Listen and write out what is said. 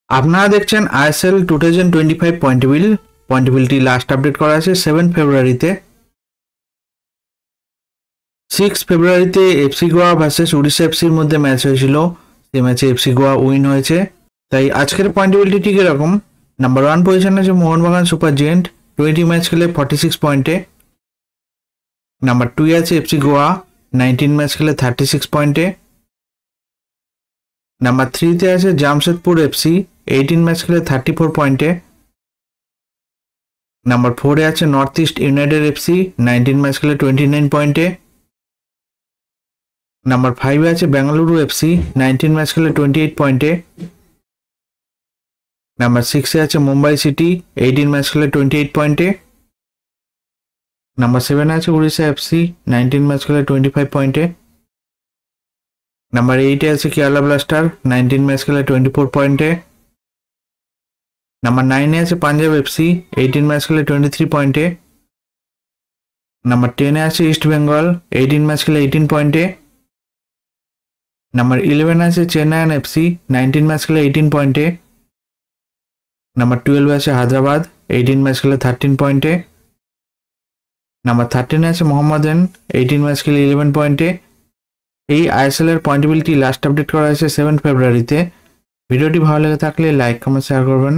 আপনারা দেখছেন ISL 2025 point table. Point টেবিলটি লাস্ট আপডেট করা আছে 7 ফেব্রুয়ারিতে। 6 ফেব্রুয়ারিতে এফসি গোয়া ভার্সেস উড়িষ্যা এফসির মধ্যে ম্যাচ হয়েছিল। সেই ম্যাচে এফসি গোয়া উইন হয়েছে। তাই আজকের পয়েন্ট টেবিলটি ঠিক এরকম। নাম্বার 1 পজিশনে আছে মোহনবাগান সুপার জায়েন্ট, 20 ম্যাচ খেলে 46 পয়েন্টে। নাম্বার 2 আছে এফসি গোয়া, 19 ম্যাচ খেলে 36 পয়েন্টে। নাম্বার 3 তে আছে জামশেদপুর এফসি, 18 ম্যাচ খেলে 34 পয়েন্টে। নাম্বার 4 এ আছে north east United FC, 19 match খেলে 29 পয়েন্টে। নাম্বার 5 এ আছে বেঙ্গালুরু এফসি, 19 ম্যাচ খেলে 28 পয়েন্টে। নাম্বার 6 এ আছে মুম্বাই সিটি, 18 ম্যাচ খেলে 28 পয়েন্টে। নাম্বার 7 এ আছে উড়িষ্যা এফসি, 19 ম্যাচ খেলে 25 পয়েন্টে। নাম্বার 8 এ আছে কেরালা ব্লাস্টার, 19 ম্যাচ খেলে 24 পয়েন্টে। নাম্বার 9 এ আছে পাঞ্জাব এফসি, 18 ম্যাচ খেলে 23 পয়েন্টে। নাম্বার 10 এ আছে ইস্ট বেঙ্গল, 18 ম্যাচ খেলে 18 পয়েন্টে। নাম্বার 11 আছে চেন্নাইয়ান এফসি, 19 ম্যাচ খেলে 18 পয়েন্টে। নাম্বার 12 আছে হায়দ্রাবাদ, 18 ম্যাচ খেলে 13 পয়েন্টে। নাম্বার 13 আছে মোহাম্মদান, 18 ম্যাচ খেলে 11 পয়েন্টে। এই আইএসএল এর পয়েন্ট টেবিলটি লাস্ট আপডেট করা হয়েছে 7 ফেব্রুয়ারিতে। ভিডিওটি ভালো লেগে থাকলে লাইক কমেন্ট শেয়ার করবেন।